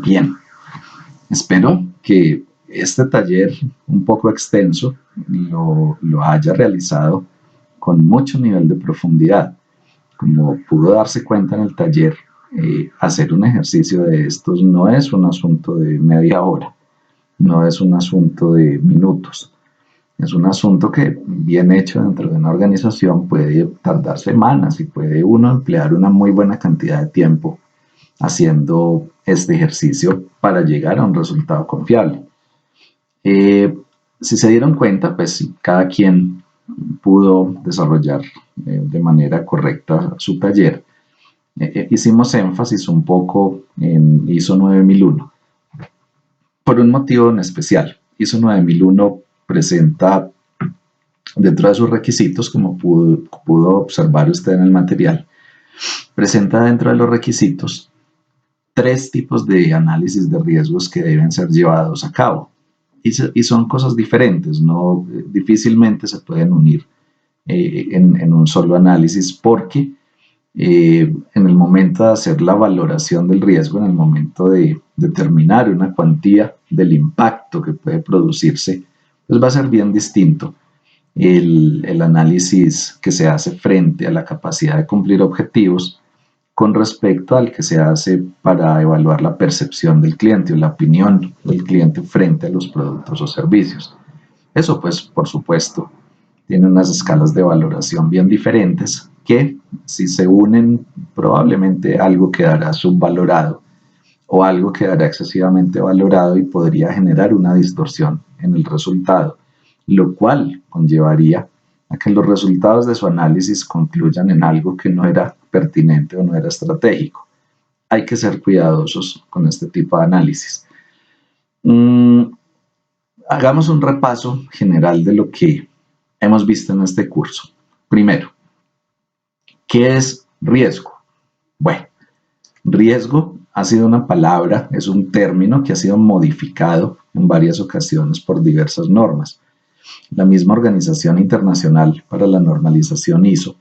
Bien, espero que este taller un poco extenso lo haya realizado con mucho nivel de profundidad. Como pudo darse cuenta en el taller, hacer un ejercicio de estos no es un asunto de media hora, no es un asunto de minutos, es un asunto que bien hecho dentro de una organización puede tardar semanas y puede uno emplear una muy buena cantidad de tiempo haciendo este ejercicio para llegar a un resultado confiable. Si se dieron cuenta, pues cada quien pudo desarrollar de manera correcta su taller. Hicimos énfasis un poco en ISO 9001 por un motivo en especial. ISO 9001 presenta dentro de sus requisitos, como pudo observar usted en el material, presenta dentro de los requisitos tres tipos de análisis de riesgos que deben ser llevados a cabo. Y son cosas diferentes, no difícilmente se pueden unir en un solo análisis porque en el momento de hacer la valoración del riesgo, en el momento de determinar una cuantía del impacto que puede producirse, pues va a ser bien distinto el análisis que se hace frente a la capacidad de cumplir objetivos con respecto al que se hace para evaluar la percepción del cliente o la opinión del cliente frente a los productos o servicios. Eso, pues, por supuesto, tiene unas escalas de valoración bien diferentes que, si se unen, probablemente algo quedará subvalorado o algo quedará excesivamente valorado y podría generar una distorsión en el resultado, lo cual conllevaría a que los resultados de su análisis concluyan en algo que no era pertinente o no era estratégico. Hay que ser cuidadosos con este tipo de análisis. Hagamos un repaso general de lo que hemos visto en este curso. Primero, ¿qué es riesgo? Bueno, riesgo ha sido una palabra, es un término que ha sido modificado en varias ocasiones por diversas normas. La misma Organización Internacional para la Normalización ISO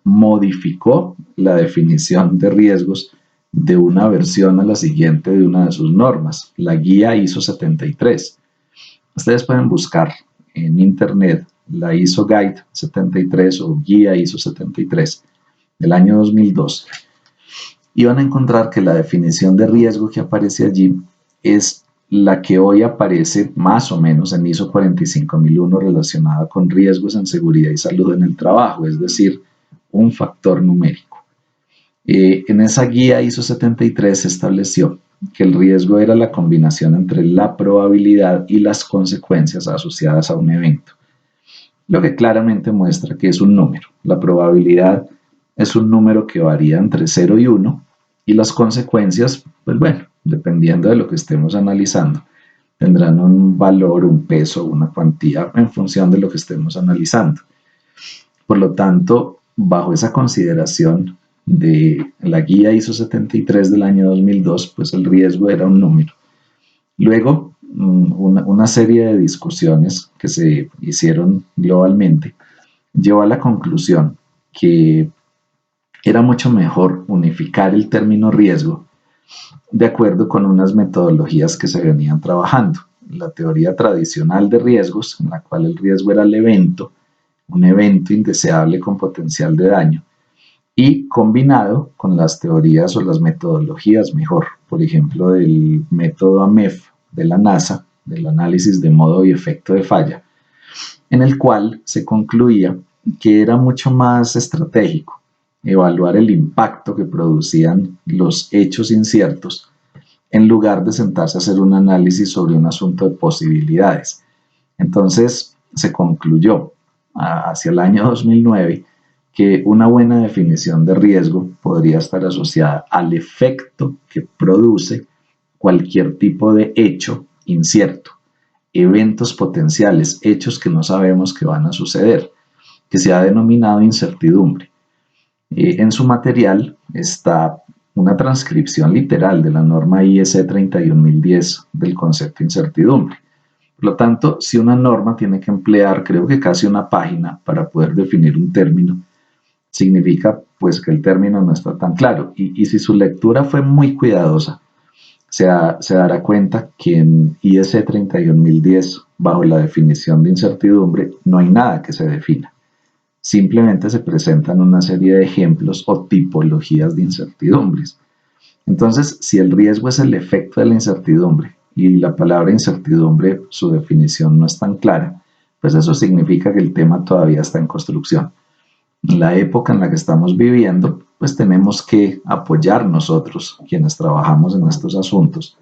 modificó la definición de riesgos de una versión a la siguiente de una de sus normas, la guía ISO 73. Ustedes pueden buscar en internet la ISO Guide 73 o guía ISO 73 del año 2002 y van a encontrar que la definición de riesgo que aparece allí es la que hoy aparece más o menos en ISO 45001 relacionada con riesgos en seguridad y salud en el trabajo, es decir, un factor numérico. En esa guía ISO 73 se estableció que el riesgo era la combinación entre la probabilidad y las consecuencias asociadas a un evento, lo que claramente muestra que es un número. La probabilidad es un número que varía entre 0 y 1 y las consecuencias, pues bueno, dependiendo de lo que estemos analizando, tendrán un valor, un peso, una cuantía en función de lo que estemos analizando. Por lo tanto, bajo esa consideración de la guía ISO 73 del año 2002, pues el riesgo era un número. Luego, una serie de discusiones que se hicieron globalmente llevó a la conclusión que era mucho mejor unificar el término riesgo de acuerdo con unas metodologías que se venían trabajando. La teoría tradicional de riesgos, en la cual el riesgo era el evento, un evento indeseable con potencial de daño, y combinado con las teorías o las metodologías mejor, por ejemplo, del método AMEF de la NASA, del análisis de modo y efecto de falla, en el cual se concluía que era mucho más estratégico evaluar el impacto que producían los hechos inciertos en lugar de sentarse a hacer un análisis sobre un asunto de posibilidades. Entonces se concluyó hacia el año 2009 que una buena definición de riesgo podría estar asociada al efecto que produce cualquier tipo de hecho incierto, eventos potenciales, hechos que no sabemos que van a suceder, que se ha denominado incertidumbre. En su material está una transcripción literal de la norma IEC 31010 del concepto incertidumbre. Por lo tanto, si una norma tiene que emplear, creo que casi una página para poder definir un término, significa pues que el término no está tan claro. Y si su lectura fue muy cuidadosa, se dará cuenta que en IEC 31010, bajo la definición de incertidumbre, no hay nada que se defina. Simplemente se presentan una serie de ejemplos o tipologías de incertidumbres. Entonces, si el riesgo es el efecto de la incertidumbre y la palabra incertidumbre, su definición no es tan clara, pues eso significa que el tema todavía está en construcción. En la época en la que estamos viviendo, pues tenemos que apoyar nosotros, quienes trabajamos en estos asuntos,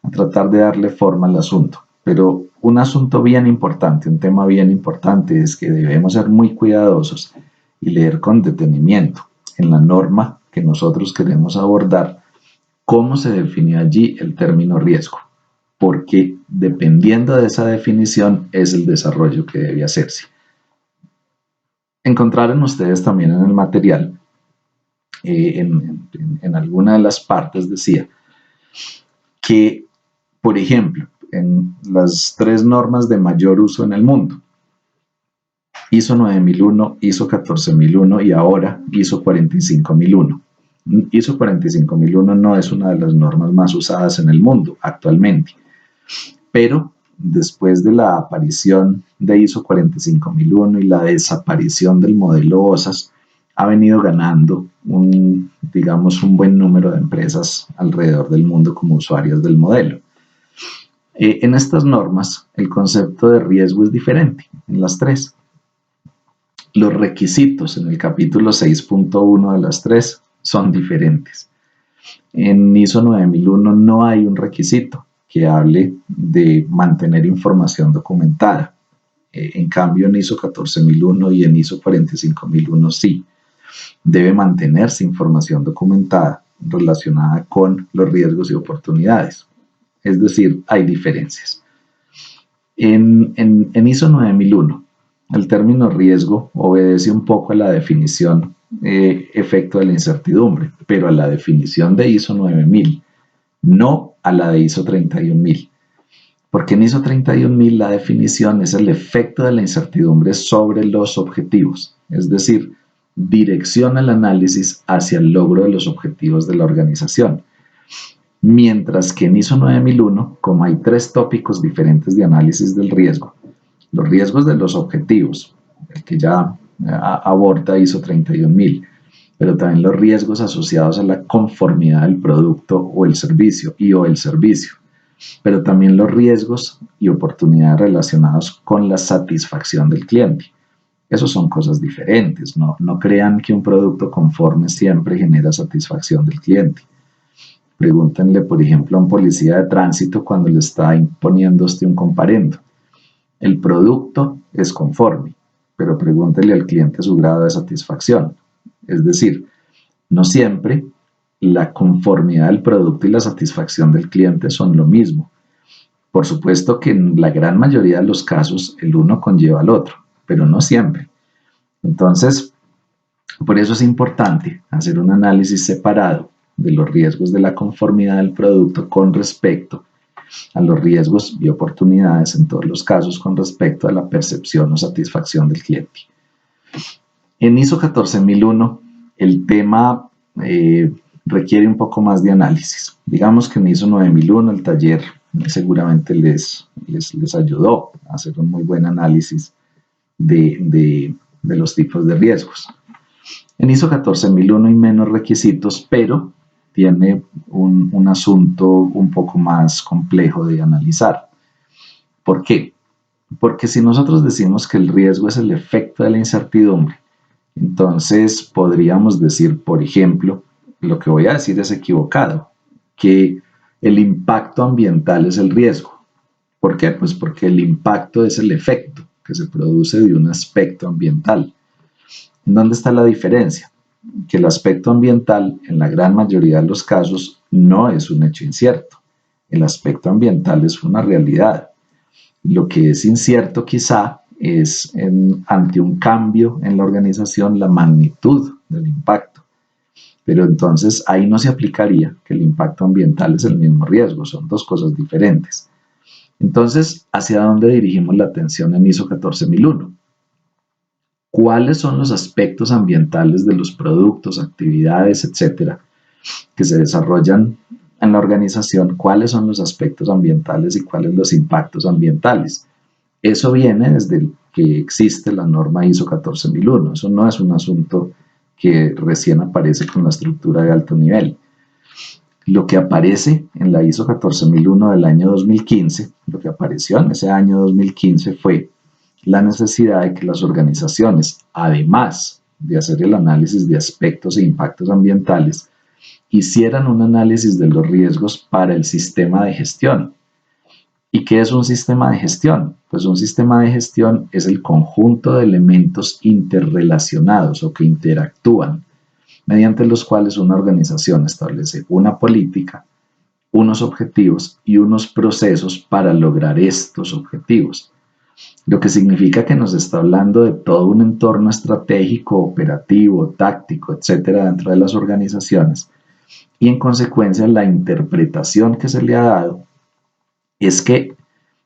a tratar de darle forma al asunto. Pero un asunto bien importante, un tema bien importante es que debemos ser muy cuidadosos y leer con detenimiento en la norma que nosotros queremos abordar cómo se define allí el término riesgo, porque dependiendo de esa definición es el desarrollo que debe hacerse. Encontraron ustedes también en el material, en alguna de las partes decía que, por ejemplo, en las 3 normas de mayor uso en el mundo, ISO 9001, ISO 14001 y ahora ISO 45001. ISO 45001 no es una de las normas más usadas en el mundo actualmente, pero después de la aparición de ISO 45001 y la desaparición del modelo OSAS, ha venido ganando digamos, un buen número de empresas alrededor del mundo como usuarias del modelo. En estas normas, el concepto de riesgo es diferente en las 3. Los requisitos en el capítulo 6.1 de las 3 son diferentes. En ISO 9001 no hay un requisito que hable de mantener información documentada. En cambio, en ISO 14001 y en ISO 45001 sí. Debe mantenerse información documentada relacionada con los riesgos y oportunidades. Es decir, hay diferencias. En ISO 9001, el término riesgo obedece un poco a la definición efecto de la incertidumbre, pero a la definición de ISO 9000, no a la de ISO 31000. Porque en ISO 31000 la definición es el efecto de la incertidumbre sobre los objetivos, es decir, direcciona el análisis hacia el logro de los objetivos de la organización. Mientras que en ISO 9001, como hay 3 tópicos diferentes de análisis del riesgo, los riesgos de los objetivos, el que ya aborda ISO 31000, pero también los riesgos asociados a la conformidad del producto o el servicio pero también los riesgos y oportunidades relacionados con la satisfacción del cliente. Esos son cosas diferentes, no crean que un producto conforme siempre genera satisfacción del cliente. Pregúntenle, por ejemplo, a un policía de tránsito cuando le está imponiendo un comparendo. El producto es conforme, pero pregúntele al cliente su grado de satisfacción. Es decir, no siempre la conformidad del producto y la satisfacción del cliente son lo mismo. Por supuesto que en la gran mayoría de los casos el uno conlleva al otro, pero no siempre. Entonces, por eso es importante hacer un análisis separado de los riesgos de la conformidad del producto con respecto a los riesgos y oportunidades en todos los casos con respecto a la percepción o satisfacción del cliente. En ISO 14001 el tema requiere un poco más de análisis. Digamos que en ISO 9001 el taller seguramente les ayudó a hacer un muy buen análisis de los tipos de riesgos. En ISO 14001 hay menos requisitos, pero tiene un asunto un poco más complejo de analizar. ¿Por qué? Porque si nosotros decimos que el riesgo es el efecto de la incertidumbre, entonces podríamos decir, por ejemplo, lo que voy a decir es equivocado, que el impacto ambiental es el riesgo. ¿Por qué? Pues porque el impacto es el efecto que se produce de un aspecto ambiental. ¿En dónde está la diferencia? Que el aspecto ambiental, en la gran mayoría de los casos, no es un hecho incierto. El aspecto ambiental es una realidad. Lo que es incierto quizá es ante un cambio en la organización la magnitud del impacto. Pero entonces ahí no se aplicaría que el impacto ambiental es el mismo riesgo, son 2 cosas diferentes. Entonces, ¿hacia dónde dirigimos la atención en ISO 14001? ¿Cuáles son los aspectos ambientales de los productos, actividades, etcétera, que se desarrollan en la organización cuáles son los aspectos ambientales y cuáles los impactos ambientales. Eso viene desde que existe la norma ISO 14001. Eso no es un asunto que recién aparece con la estructura de alto nivel. Lo que aparece en la ISO 14001 del año 2015, lo que apareció en ese año 2015 fue la necesidad de que las organizaciones, además de hacer el análisis de aspectos e impactos ambientales, hicieran un análisis de los riesgos para el sistema de gestión. ¿Y qué es un sistema de gestión? Pues un sistema de gestión es el conjunto de elementos interrelacionados o que interactúan, mediante los cuales una organización establece una política, unos objetivos y unos procesos para lograr estos objetivos. Lo que significa que nos está hablando de todo un entorno estratégico, operativo, táctico, etcétera, dentro de las organizaciones. Y en consecuencia, la interpretación que se le ha dado es que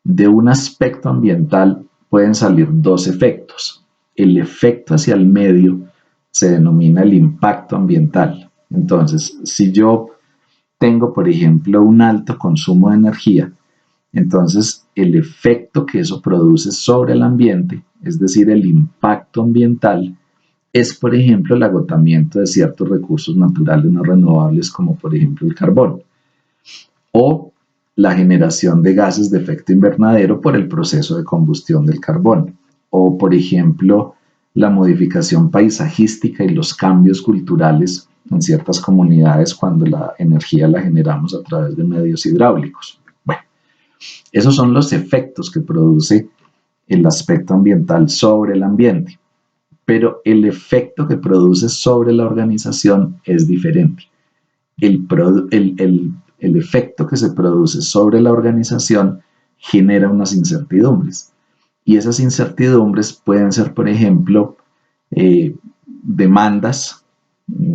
de un aspecto ambiental pueden salir dos efectos. El efecto hacia el medio se denomina el impacto ambiental. Entonces, si yo tengo, por ejemplo, un alto consumo de energía, entonces el efecto que eso produce sobre el ambiente, es decir, el impacto ambiental, es, por ejemplo, el agotamiento de ciertos recursos naturales no renovables, como por ejemplo el carbón, o la generación de gases de efecto invernadero por el proceso de combustión del carbón, o por ejemplo, la modificación paisajística y los cambios culturales en ciertas comunidades cuando la energía la generamos a través de medios hidráulicos. Bueno, esos son los efectos que produce el aspecto ambiental sobre el ambiente, pero el efecto que produce sobre la organización es diferente. El efecto que se produce sobre la organización genera unas incertidumbres. Y esas incertidumbres pueden ser, por ejemplo, demandas,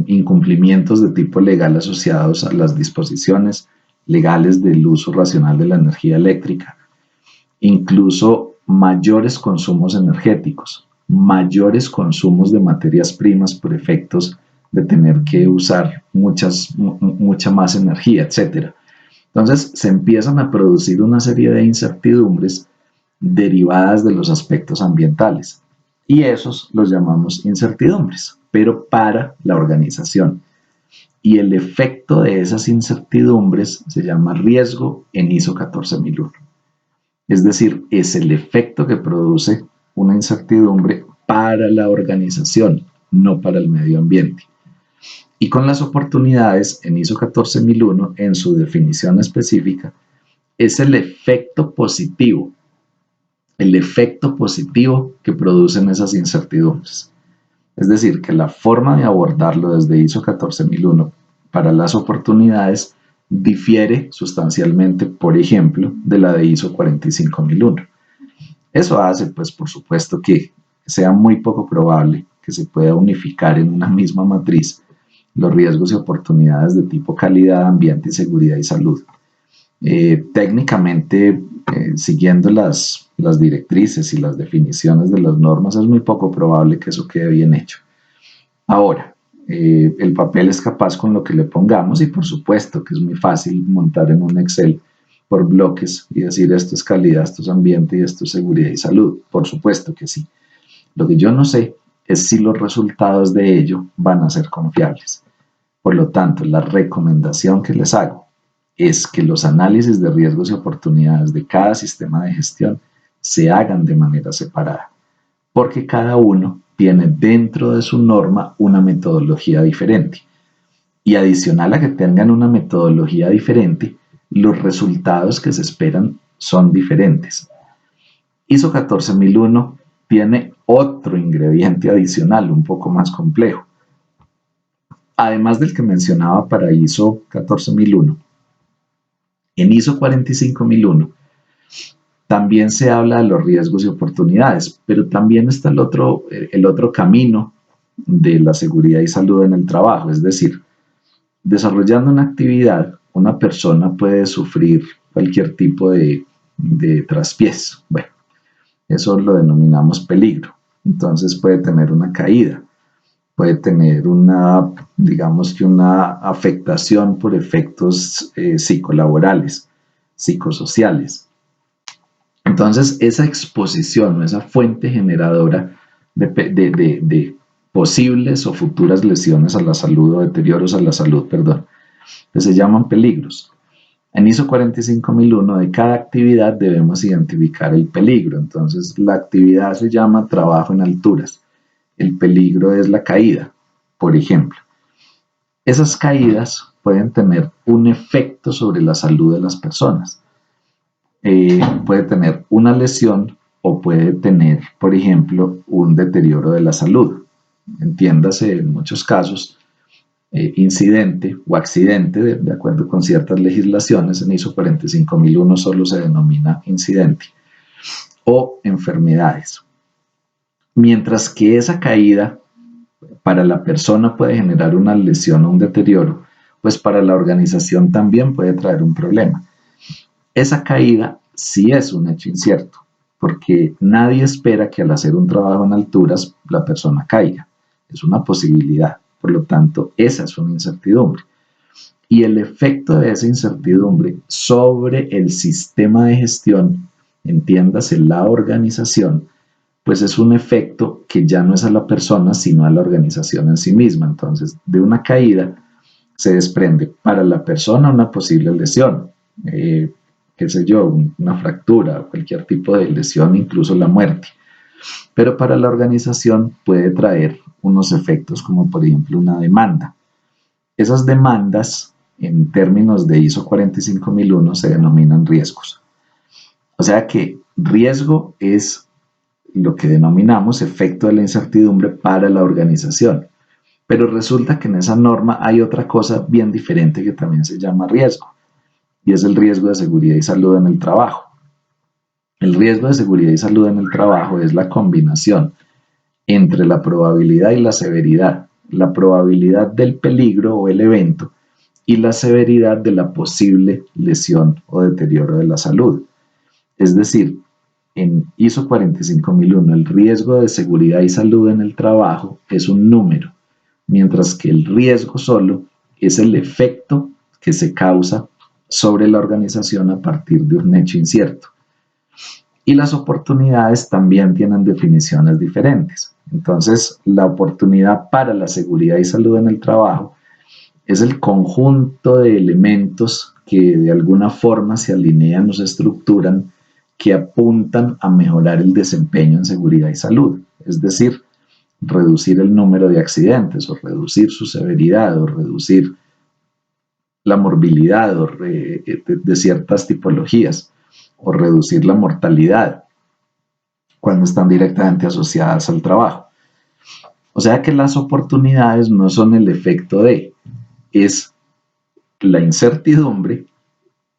incumplimientos de tipo legal asociados a las disposiciones legales del uso racional de la energía eléctrica, incluso mayores consumos energéticos, mayores consumos de materias primas por efectos de tener que usar mucha más energía, etc. Entonces se empiezan a producir una serie de incertidumbres derivadas de los aspectos ambientales y esos los llamamos incertidumbres, pero para la organización. Y el efecto de esas incertidumbres se llama riesgo en ISO 14001. Es decir, es el efecto que produce una incertidumbre para la organización, no para el medio ambiente. Y con las oportunidades en ISO 14001, en su definición específica, es el efecto positivo que producen esas incertidumbres. Es decir, que la forma de abordarlo desde ISO 14001 para las oportunidades difiere sustancialmente, por ejemplo, de la de ISO 45001. Eso hace, pues, por supuesto, que sea muy poco probable que se pueda unificar en una misma matriz los riesgos y oportunidades de tipo calidad, ambiente, seguridad y salud. Técnicamente, siguiendo las directrices y las definiciones de las normas, es muy poco probable que eso quede bien hecho. Ahora, el papel es capaz con lo que le pongamos y por supuesto que es muy fácil montar en un Excel por bloques y decir esto es calidad, esto es ambiente y esto es seguridad y salud. Por supuesto que sí. Lo que yo no sé es si los resultados de ello van a ser confiables. Por lo tanto, la recomendación que les hago es que los análisis de riesgos y oportunidades de cada sistema de gestión se hagan de manera separada, porque cada uno tiene dentro de su norma una metodología diferente. Y adicional a que tengan una metodología diferente, los resultados que se esperan son diferentes. ISO 14001 tiene otro ingrediente adicional, un poco más complejo. Además del que mencionaba para ISO 14001, en ISO 45001 también se habla de los riesgos y oportunidades, pero también está el otro camino de la seguridad y salud en el trabajo, es decir, desarrollando una actividad, una persona puede sufrir cualquier tipo de traspiés. Bueno, eso lo denominamos peligro. Entonces puede tener una caída, puede tener una, digamos que una afectación por efectos psicolaborales, psicosociales. Entonces, esa exposición, esa fuente generadora de posibles o futuras lesiones a la salud o deterioros a la salud, perdón, que se llaman peligros. En ISO 45001 de cada actividad debemos identificar el peligro. Entonces, la actividad se llama trabajo en alturas. El peligro es la caída, por ejemplo. Esas caídas pueden tener un efecto sobre la salud de las personas. Puede tener una lesión o puede tener, por ejemplo, un deterioro de la salud. Entiéndase, en muchos casos, incidente o accidente, de acuerdo con ciertas legislaciones, en ISO 45001 solo se denomina incidente, o enfermedades. Mientras que esa caída para la persona puede generar una lesión o un deterioro, pues para la organización también puede traer un problema. Esa caída sí es un hecho incierto, porque nadie espera que al hacer un trabajo en alturas la persona caiga. Es una posibilidad. Por lo tanto, esa es una incertidumbre. Y el efecto de esa incertidumbre sobre el sistema de gestión, entiéndase la organización, pues es un efecto que ya no es a la persona, sino a la organización en sí misma. Entonces, de una caída se desprende para la persona una posible lesión, qué sé yo, una fractura, cualquier tipo de lesión, incluso la muerte. Pero para la organización puede traer unos efectos como por ejemplo una demanda. Esas demandas en términos de ISO 45001 se denominan riesgos. O sea que riesgo es lo que denominamos efecto de la incertidumbre para la organización. Pero resulta que en esa norma hay otra cosa bien diferente que también se llama riesgo, y es el riesgo de seguridad y salud en el trabajo. El riesgo de seguridad y salud en el trabajo es la combinación entre la probabilidad y la severidad, la probabilidad del peligro o el evento y la severidad de la posible lesión o deterioro de la salud. Es decir, en ISO 45001 el riesgo de seguridad y salud en el trabajo es un número, mientras que el riesgo solo es el efecto que se causa sobre la organización a partir de un hecho incierto. Y las oportunidades también tienen definiciones diferentes. Entonces, la oportunidad para la seguridad y salud en el trabajo es el conjunto de elementos que de alguna forma se alinean o se estructuran que apuntan a mejorar el desempeño en seguridad y salud. Es decir, reducir el número de accidentes o reducir su severidad o reducir la morbilidad de ciertas tipologías o reducir la mortalidad cuando están directamente asociadas al trabajo. O sea que las oportunidades no son el efecto de, es la incertidumbre,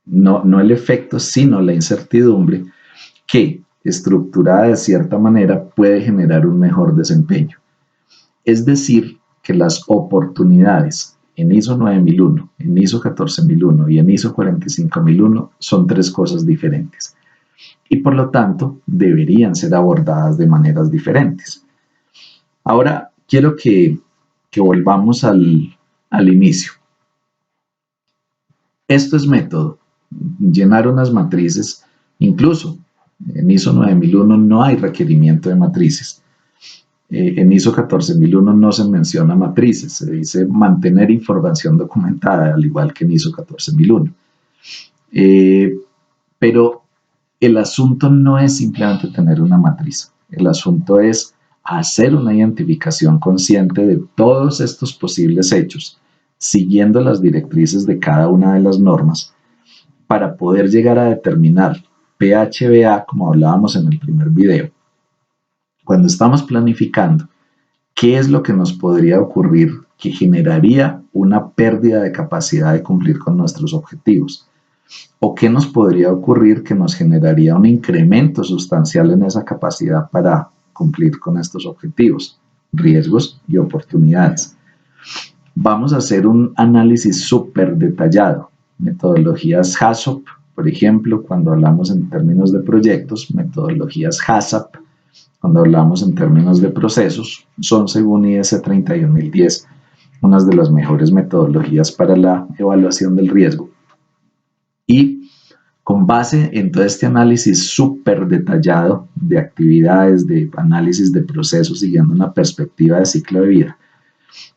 no el efecto, sino la incertidumbre que, estructurada de cierta manera, puede generar un mejor desempeño. Es decir, que las oportunidades en ISO 9001, en ISO 14001 y en ISO 45001 son tres cosas diferentes y por lo tanto deberían ser abordadas de maneras diferentes. Ahora quiero que volvamos al inicio. Esto es método, llenar unas matrices, incluso en ISO 9001 no hay requerimiento de matrices. En ISO 14001 no se menciona matrices, se dice mantener información documentada, al igual que en ISO 14001. Pero el asunto no es simplemente tener una matriz, el asunto es hacer una identificación consciente de todos estos posibles hechos, siguiendo las directrices de cada una de las normas, para poder llegar a determinar PHBA, como hablábamos en el primer video. Cuando estamos planificando, ¿qué es lo que nos podría ocurrir que generaría una pérdida de capacidad de cumplir con nuestros objetivos? ¿O qué nos podría ocurrir que nos generaría un incremento sustancial en esa capacidad para cumplir con estos objetivos? Riesgos y oportunidades. Vamos a hacer un análisis súper detallado. Metodologías HACCP, por ejemplo, cuando hablamos en términos de proyectos, metodologías HACCP cuando hablamos en términos de procesos, son según IS 31010 unas de las mejores metodologías para la evaluación del riesgo. Y con base en todo este análisis súper detallado de actividades, de análisis de procesos, siguiendo una perspectiva de ciclo de vida,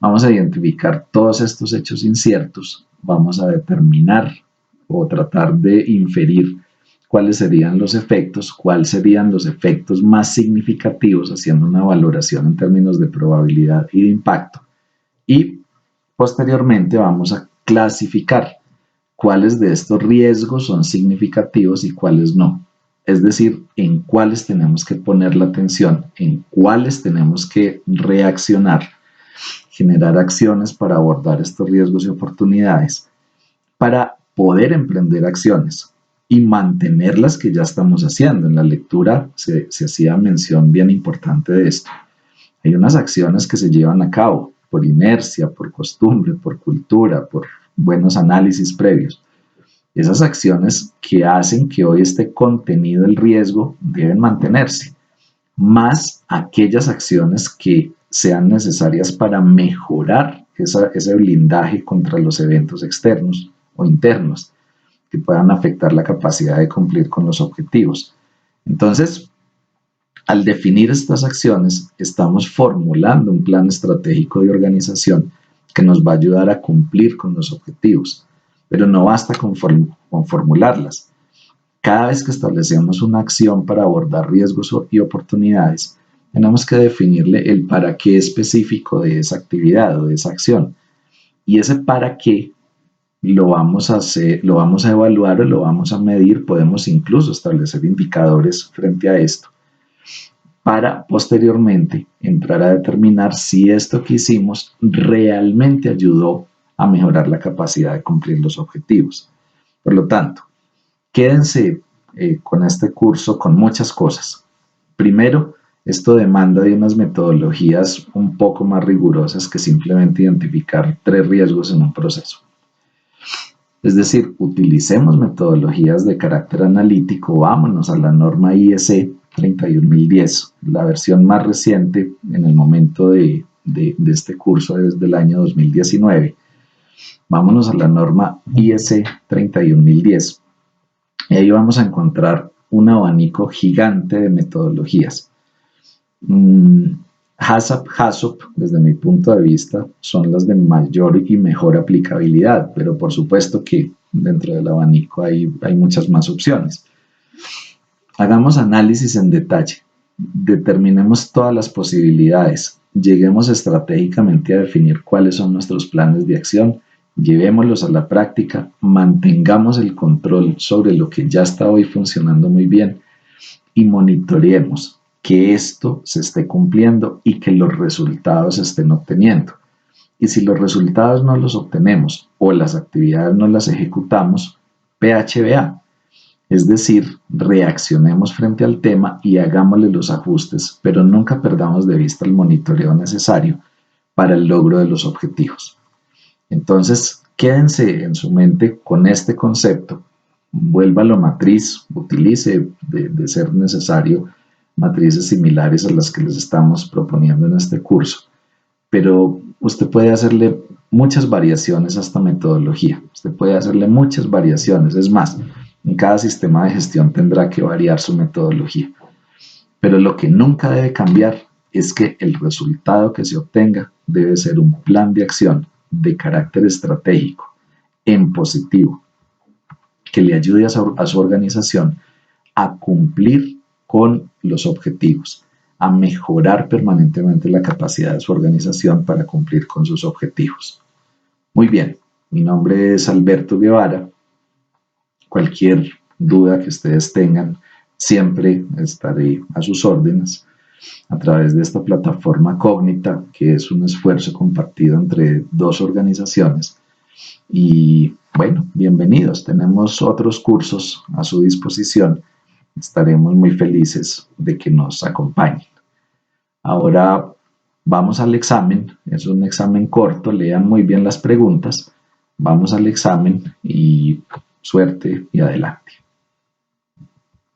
vamos a identificar todos estos hechos inciertos, vamos a determinar o tratar de inferir cuáles serían los efectos, cuáles serían los efectos más significativos, haciendo una valoración en términos de probabilidad y de impacto. Y posteriormente vamos a clasificar cuáles de estos riesgos son significativos y cuáles no. Es decir, en cuáles tenemos que poner la atención, en cuáles tenemos que reaccionar, generar acciones para abordar estos riesgos y oportunidades, para poder emprender acciones y mantener las que ya estamos haciendo. En la lectura se hacía mención bien importante de esto. Hay unas acciones que se llevan a cabo por inercia, por costumbre, por cultura, por buenos análisis previos. Esas acciones que hacen que hoy esté contenido el riesgo deben mantenerse, más aquellas acciones que sean necesarias para mejorar ese blindaje contra los eventos externos o internos que puedan afectar la capacidad de cumplir con los objetivos. Entonces, al definir estas acciones, estamos formulando un plan estratégico de organización que nos va a ayudar a cumplir con los objetivos. Pero no basta con formularlas. Cada vez que establecemos una acción para abordar riesgos y oportunidades, tenemos que definirle el para qué específico de esa actividad o de esa acción. Y ese para qué lo vamos a evaluar o lo vamos a medir. Podemos incluso establecer indicadores frente a esto, para posteriormente entrar a determinar si esto que hicimos realmente ayudó a mejorar la capacidad de cumplir los objetivos. Por lo tanto, quédense con este curso con muchas cosas. Primero, esto demanda de unas metodologías un poco más rigurosas que simplemente identificar 3 riesgos en un proceso. Es decir, utilicemos metodologías de carácter analítico, vámonos a la norma IS 31010, la versión más reciente en el momento de este curso desde el año 2019. Vámonos a la norma IS 31010. Y ahí vamos a encontrar un abanico gigante de metodologías. HACCP, desde mi punto de vista, son las de mayor y mejor aplicabilidad, pero por supuesto que dentro del abanico hay muchas más opciones. Hagamos análisis en detalle, determinemos todas las posibilidades, lleguemos estratégicamente a definir cuáles son nuestros planes de acción, llevémoslos a la práctica, mantengamos el control sobre lo que ya está hoy funcionando muy bien y monitoreemos que esto se esté cumpliendo y que los resultados se estén obteniendo. Y si los resultados no los obtenemos o las actividades no las ejecutamos, PHBA. Es decir, reaccionemos frente al tema y hagámosle los ajustes, pero nunca perdamos de vista el monitoreo necesario para el logro de los objetivos. Entonces, quédense en su mente con este concepto, vuélvalo matriz, utilice de ser necesario matrices similares a las que les estamos proponiendo en este curso, pero usted puede hacerle muchas variaciones a esta metodología, usted puede hacerle muchas variaciones, es más, en cada sistema de gestión tendrá que variar su metodología, pero lo que nunca debe cambiar es que el resultado que se obtenga debe ser un plan de acción de carácter estratégico, en positivo, que le ayude a su organización a cumplir con los objetivos, a mejorar permanentemente la capacidad de su organización para cumplir con sus objetivos. Muy bien, mi nombre es Alberto Guevara. Cualquier duda que ustedes tengan, siempre estaré a sus órdenes a través de esta plataforma Cognita, que es un esfuerzo compartido entre 2 organizaciones. Y bueno, bienvenidos. Tenemos otros cursos a su disposición. Estaremos muy felices de que nos acompañen. Ahora vamos al examen. Es un examen corto. Lean muy bien las preguntas. Vamos al examen y suerte y adelante.